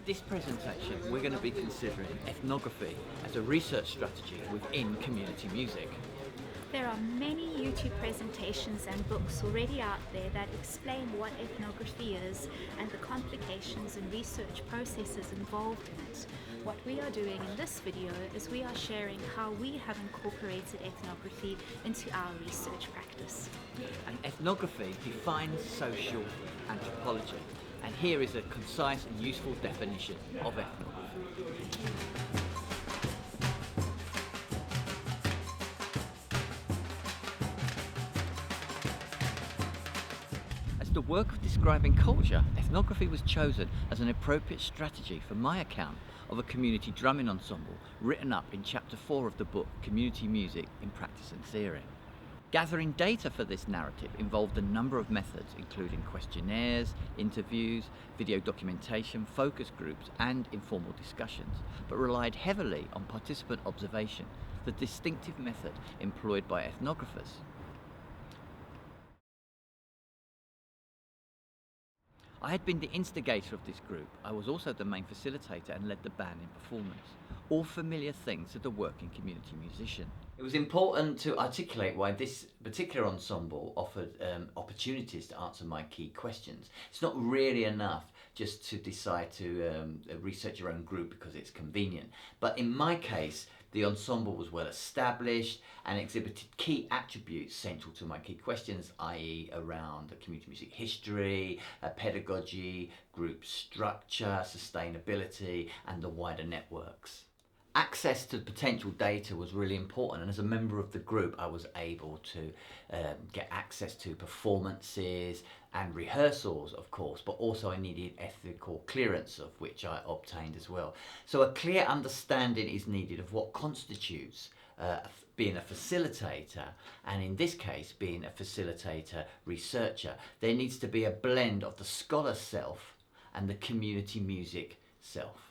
this presentation, we're going to be considering ethnography as a research strategy within community music. There are many YouTube presentations and books already out there that explain what ethnography is and the complications and research processes involved in it. What we are doing in this video is we are sharing how we have incorporated ethnography into our research practice. And ethnography defines social anthropology, and here is a concise and useful definition of ethnography. As the work of describing culture, ethnography was chosen as an appropriate strategy for my account of a community drumming ensemble written up in chapter 4 of the book Community Music in Practice and Theory. Gathering data for this narrative involved a number of methods, including questionnaires, interviews, video documentation, focus groups and informal discussions, but relied heavily on participant observation, the distinctive method employed by ethnographers. I had been the instigator of this group. I was also the main facilitator and led the band in performance. All familiar things to the working community musician. It was important to articulate why this particular ensemble offered opportunities to answer my key questions. It's not really enough just to decide to research your own group because it's convenient. But in my case, the ensemble was well established and exhibited key attributes central to my key questions, i.e. around the community music history, pedagogy, group structure, sustainability and the wider networks. Access to potential data was really important, and as a member of the group I was able to get access to performances and rehearsals, of course, but also I needed ethical clearance, of which I obtained as well. So a clear understanding is needed of what constitutes being a facilitator, and in this case being a facilitator researcher. There needs to be a blend of the scholar self and the community music self.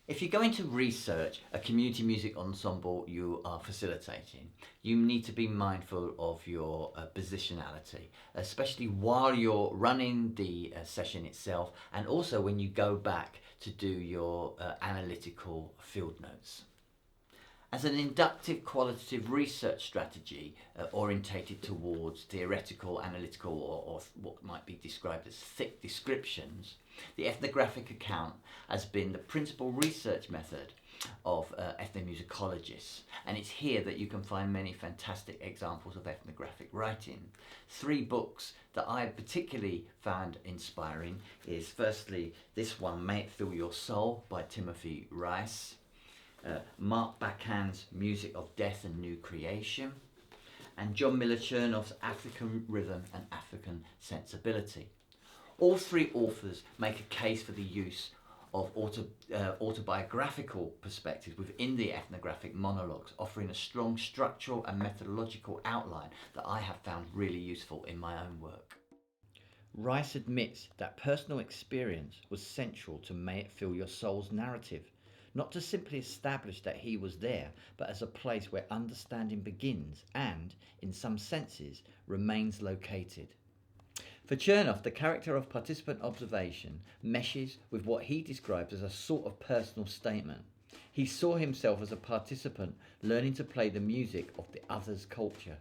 If you're going to research a community music ensemble you are facilitating, you need to be mindful of your positionality, especially while you're running the session itself and also when you go back to do your analytical field notes. As an inductive qualitative research strategy orientated towards theoretical, analytical or what might be described as thick descriptions, the ethnographic account has been the principal research method of ethnomusicologists, and it's here that you can find many fantastic examples of ethnographic writing. 3 books that I particularly found inspiring is firstly this one, May It Fill Your Soul by Timothy Rice, Mark Bacan's Music of Death and New Creation, and John Miller Chernoff's African Rhythm and African Sensibility. All 3 authors make a case for the use of autobiographical perspectives within the ethnographic monologues, offering a strong structural and methodological outline that I have found really useful in my own work. Rice admits that personal experience was central to May It Fill Your Soul's narrative, not to simply establish that he was there, but as a place where understanding begins and, in some senses, remains located. For Chernoff, the character of participant observation meshes with what he describes as a sort of personal statement. He saw himself as a participant learning to play the music of the other's culture.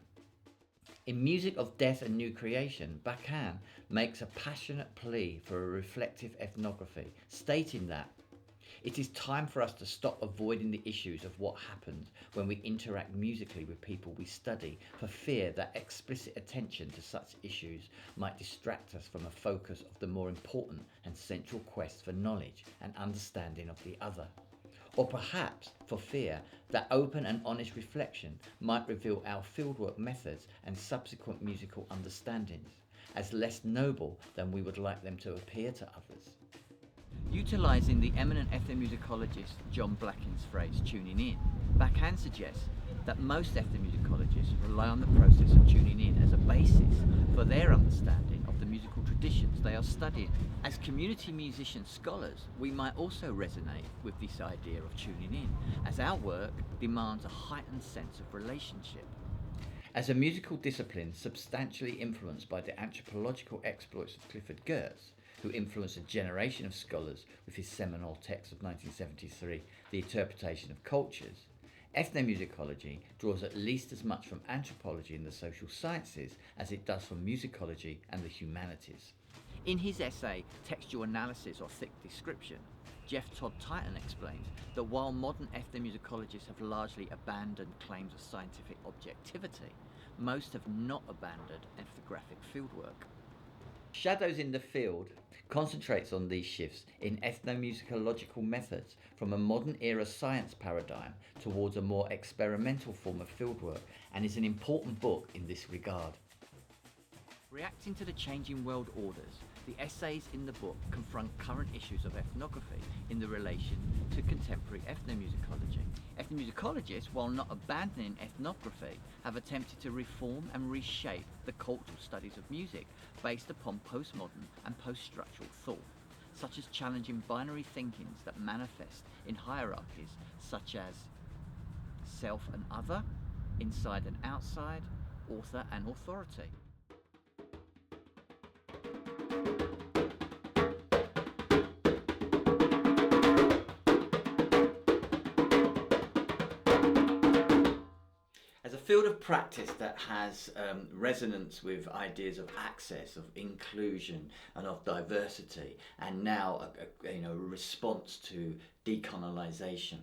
In Music of Death and New Creation, Bacan makes a passionate plea for a reflective ethnography, stating that it is time for us to stop avoiding the issues of what happens when we interact musically with people we study, for fear that explicit attention to such issues might distract us from a focus of the more important and central quest for knowledge and understanding of the other. Or perhaps for fear that open and honest reflection might reveal our fieldwork methods and subsequent musical understandings as less noble than we would like them to appear to others. Utilising the eminent ethnomusicologist John Blacken's phrase tuning in, Bacan suggests that most ethnomusicologists rely on the process of tuning in as a basis for their understanding of the musical traditions they are studying. As community musician scholars, we might also resonate with this idea of tuning in, as our work demands a heightened sense of relationship. As a musical discipline substantially influenced by the anthropological exploits of Clifford Geertz, who influenced a generation of scholars with his seminal text of 1973, The Interpretation of Cultures, ethnomusicology draws at least as much from anthropology and the social sciences as it does from musicology and the humanities. In his essay, Textual Analysis or Thick Description, Jeff Todd Titan explains that while modern ethnomusicologists have largely abandoned claims of scientific objectivity, most have not abandoned ethnographic fieldwork. Shadows in the Field concentrates on these shifts in ethnomusicological methods from a modern era science paradigm towards a more experimental form of fieldwork, and is an important book in this regard. Reacting to the changing world orders, the essays in the book confront current issues of ethnography in the relation to contemporary ethnomusicology. Ethnomusicologists, while not abandoning ethnography, have attempted to reform and reshape the cultural studies of music based upon postmodern and post-structural thought, such as challenging binary thinkings that manifest in hierarchies such as self and other, inside and outside, author and authority. As a field of practice that has resonance with ideas of access, of inclusion and of diversity, and now a response to decolonization,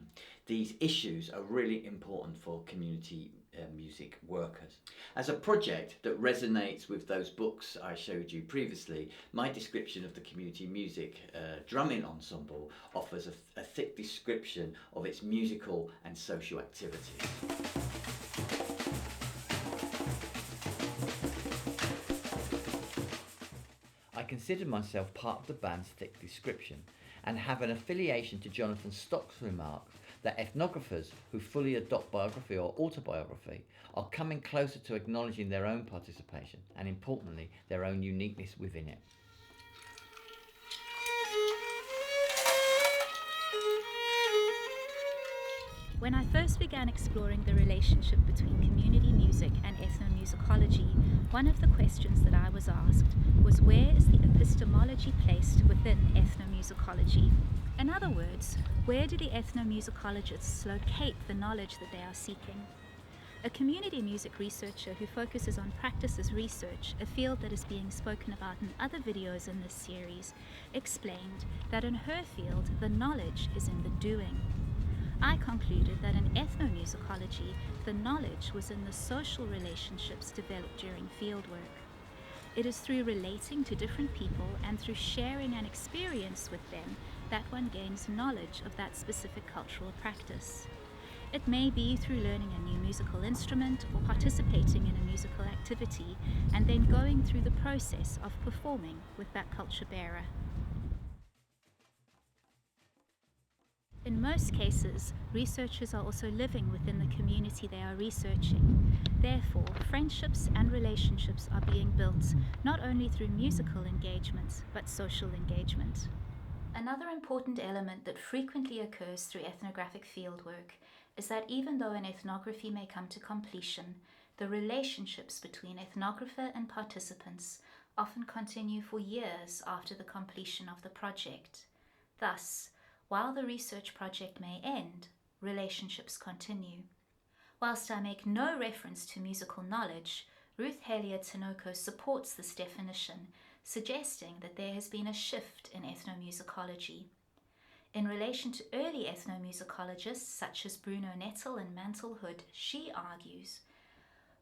these issues are really important for community music workers. As a project that resonates with those books I showed you previously, my description of the community music drumming ensemble offers a thick description of its musical and social activities. I consider myself part of the band's thick description and have an affiliation to Jonathan Stock's remarks that ethnographers who fully adopt biography or autobiography are coming closer to acknowledging their own participation and, importantly, their own uniqueness within it. When I first began exploring the relationship between community music and ethnomusicology, one of the questions that I was asked was, where is the epistemology placed within ethnomusicology? In other words, where do the ethnomusicologists locate the knowledge that they are seeking? A community music researcher who focuses on practices research, a field that is being spoken about in other videos in this series, explained that in her field, the knowledge is in the doing. I concluded that in ethnomusicology, the knowledge was in the social relationships developed during fieldwork. It is through relating to different people and through sharing an experience with them that one gains knowledge of that specific cultural practice. It may be through learning a new musical instrument or participating in a musical activity and then going through the process of performing with that culture bearer. In most cases, researchers are also living within the community they are researching. Therefore, friendships and relationships are being built not only through musical engagement, but social engagement. Another important element that frequently occurs through ethnographic fieldwork is that even though an ethnography may come to completion, the relationships between ethnographer and participants often continue for years after the completion of the project. Thus, while the research project may end, relationships continue. Whilst I make no reference to musical knowledge, Ruth Haley-Tinoco supports this definition, suggesting that there has been a shift in ethnomusicology. In relation to early ethnomusicologists such as Bruno Nettel and Mantle Hood, she argues,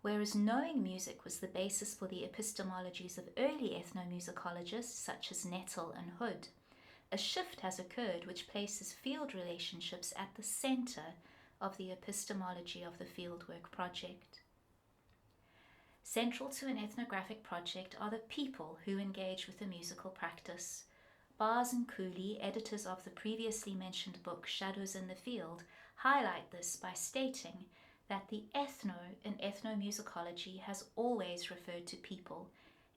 whereas knowing music was the basis for the epistemologies of early ethnomusicologists such as Nettel and Hood, a shift has occurred which places field relationships at the center of the epistemology of the fieldwork project. Central to an ethnographic project are the people who engage with the musical practice. Bars and Cooley, editors of the previously mentioned book Shadows in the Field, highlight this by stating that the ethno in ethnomusicology has always referred to people,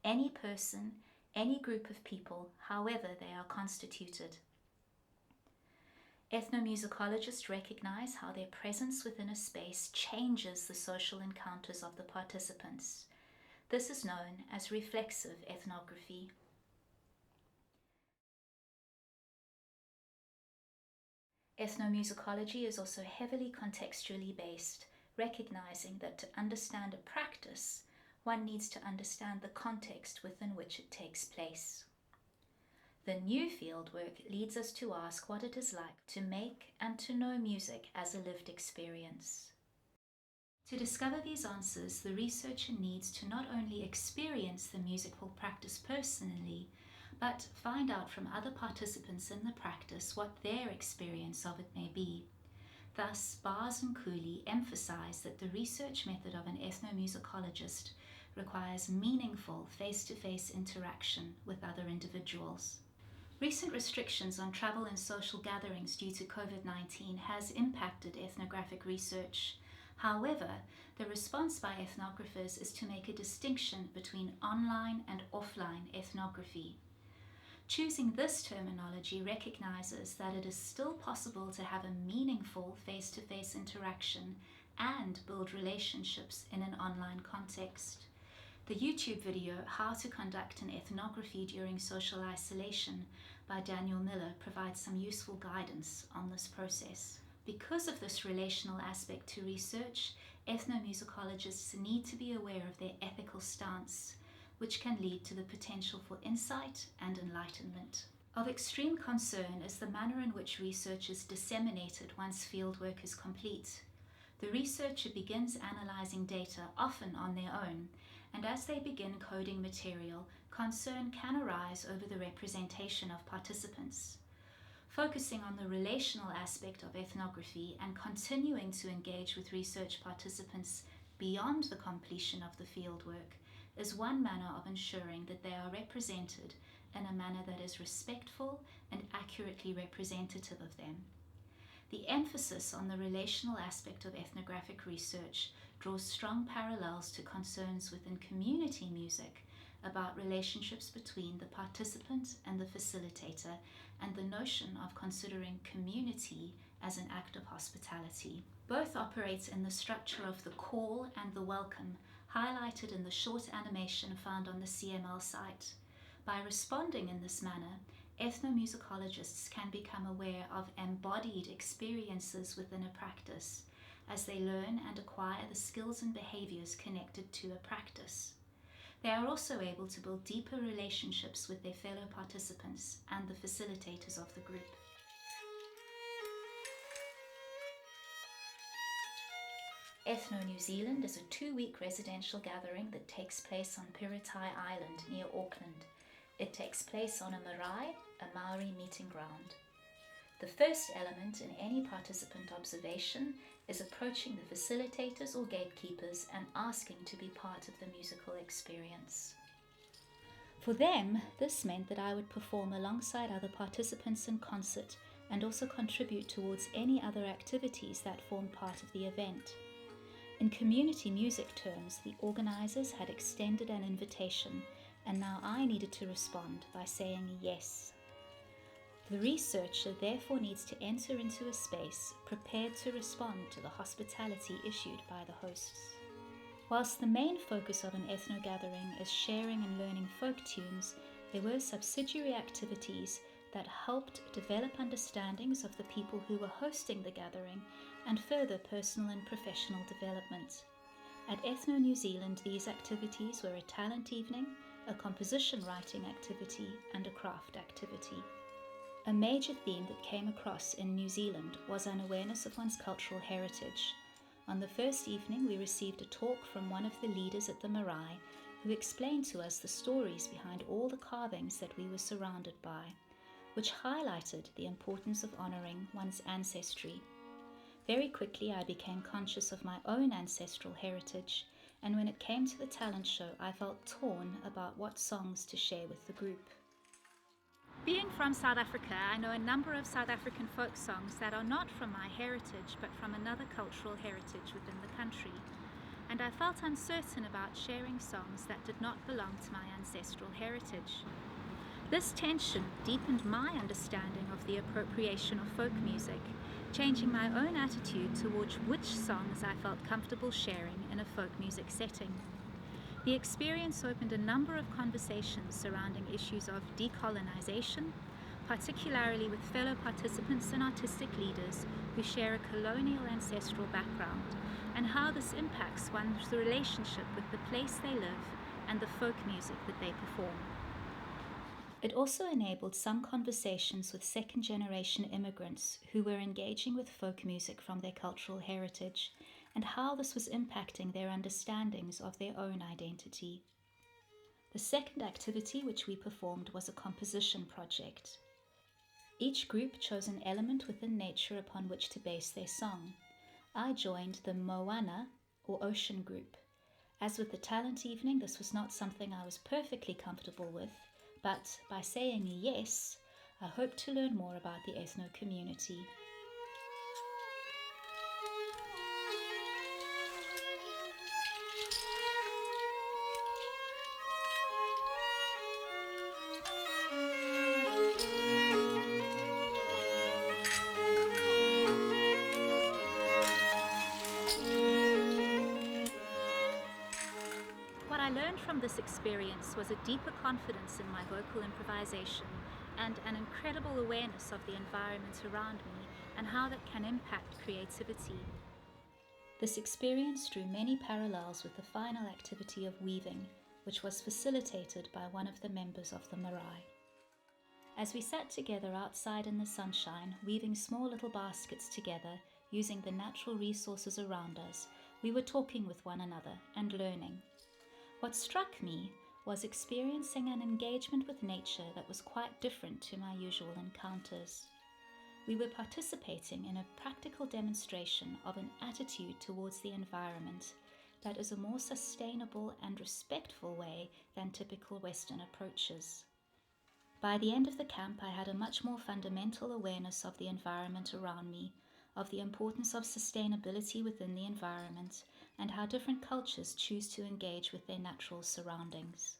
any person, any group of people, however they are constituted. Ethnomusicologists recognize how their presence within a space changes the social encounters of the participants. This is known as reflexive ethnography. Ethnomusicology is also heavily contextually based, recognizing that to understand a practice, one needs to understand the context within which it takes place. The new fieldwork leads us to ask what it is like to make and to know music as a lived experience. To discover these answers, the researcher needs to not only experience the musical practice personally, but find out from other participants in the practice what their experience of it may be. Thus, Bars and Cooley emphasize that the research method of an ethnomusicologist requires meaningful face-to-face interaction with other individuals. Recent restrictions on travel and social gatherings due to COVID-19 has impacted ethnographic research. However, the response by ethnographers is to make a distinction between online and offline ethnography. Choosing this terminology recognizes that it is still possible to have a meaningful face-to-face interaction and build relationships in an online context. The YouTube video, How to Conduct an Ethnography During Social Isolation by Daniel Miller, provides some useful guidance on this process. Because of this relational aspect to research, ethnomusicologists need to be aware of their ethical stance, which can lead to the potential for insight and enlightenment. Of extreme concern is the manner in which research is disseminated once fieldwork is complete. The researcher begins analyzing data, often on their own, and as they begin coding material, concern can arise over the representation of participants. Focusing on the relational aspect of ethnography and continuing to engage with research participants beyond the completion of the fieldwork is one manner of ensuring that they are represented in a manner that is respectful and accurately representative of them. The emphasis on the relational aspect of ethnographic research draws strong parallels to concerns within community music about relationships between the participant and the facilitator, and the notion of considering community as an act of hospitality. Both operate in the structure of the call and the welcome, highlighted in the short animation found on the CML site. By responding in this manner, ethnomusicologists can become aware of embodied experiences within a practice as they learn and acquire the skills and behaviors connected to a practice. They are also able to build deeper relationships with their fellow participants and the facilitators of the group. Ethno New Zealand is a 2-week residential gathering that takes place on Piritai Island near Auckland. It takes place on a marae, a Maori meeting ground. The first element in any participant observation is approaching the facilitators or gatekeepers and asking to be part of the musical experience. For them, this meant that I would perform alongside other participants in concert and also contribute towards any other activities that formed part of the event. In community music terms, the organizers had extended an invitation, and now I needed to respond by saying yes. The researcher therefore needs to enter into a space prepared to respond to the hospitality issued by the hosts. Whilst the main focus of an ethno-gathering is sharing and learning folk tunes, there were subsidiary activities that helped develop understandings of the people who were hosting the gathering and further personal and professional development. At Ethno New Zealand, these activities were a talent evening, a composition writing activity, and a craft activity. A major theme that came across in New Zealand was an awareness of one's cultural heritage. On the first evening, we received a talk from one of the leaders at the marae, who explained to us the stories behind all the carvings that we were surrounded by, which highlighted the importance of honouring one's ancestry. Very quickly, I became conscious of my own ancestral heritage, and when it came to the talent show, I felt torn about what songs to share with the group. Being from South Africa, I know a number of South African folk songs that are not from my heritage, but from another cultural heritage within the country. And I felt uncertain about sharing songs that did not belong to my ancestral heritage. This tension deepened my understanding of the appropriation of folk music, changing my own attitude towards which songs I felt comfortable sharing in a folk music setting. The experience opened a number of conversations surrounding issues of decolonization, particularly with fellow participants and artistic leaders who share a colonial ancestral background, and how this impacts one's relationship with the place they live and the folk music that they perform. It also enabled some conversations with second-generation immigrants who were engaging with folk music from their cultural heritage and how this was impacting their understandings of their own identity. The second activity which we performed was a composition project. Each group chose an element within nature upon which to base their song. I joined the Moana, or ocean group. As with the talent evening, this was not something I was perfectly comfortable with, but by saying yes, I hope to learn more about the ethno community. What I learned from this experience was a deeper confidence in my vocal improvisation and an incredible awareness of the environment around me and how that can impact creativity. This experience drew many parallels with the final activity of weaving, which was facilitated by one of the members of the marae. As we sat together outside in the sunshine, weaving small little baskets together, using the natural resources around us, we were talking with one another and learning. What struck me was experiencing an engagement with nature that was quite different to my usual encounters. We were participating in a practical demonstration of an attitude towards the environment that is a more sustainable and respectful way than typical Western approaches. By the end of the camp, I had a much more fundamental awareness of the environment around me, of the importance of sustainability within the environment, and how different cultures choose to engage with their natural surroundings.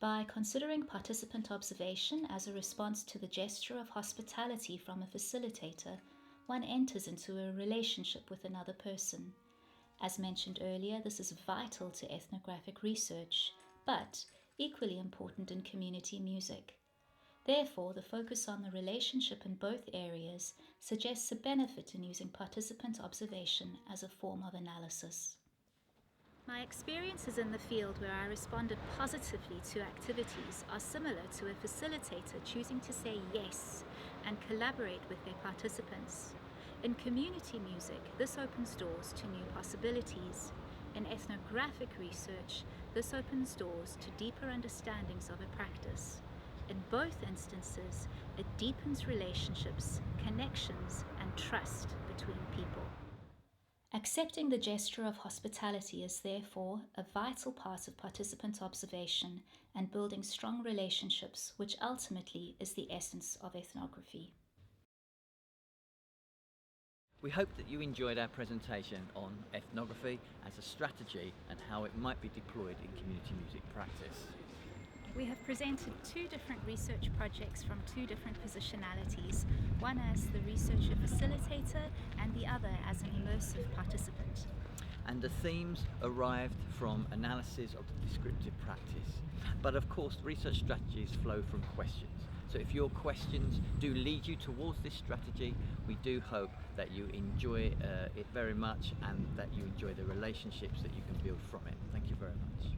By considering participant observation as a response to the gesture of hospitality from a facilitator, one enters into a relationship with another person. As mentioned earlier, this is vital to ethnographic research, but equally important in community music. Therefore, the focus on the relationship in both areas suggests a benefit in using participant observation as a form of analysis. My experiences in the field where I responded positively to activities are similar to a facilitator choosing to say yes and collaborate with their participants. In community music, this opens doors to new possibilities. In ethnographic research, this opens doors to deeper understandings of a practice. In both instances, it deepens relationships, connections, and trust between people. Accepting the gesture of hospitality is therefore a vital part of participant observation and building strong relationships, which ultimately is the essence of ethnography. We hope that you enjoyed our presentation on ethnography as a strategy and how it might be deployed in community music practice. We have presented two different research projects from two different positionalities, one as the researcher facilitator and the other as an immersive participant. And the themes arrived from analysis of the descriptive practice. But of course, research strategies flow from questions. So if your questions do lead you towards this strategy, we do hope that you enjoy it very much and that you enjoy the relationships that you can build from it. Thank you very much.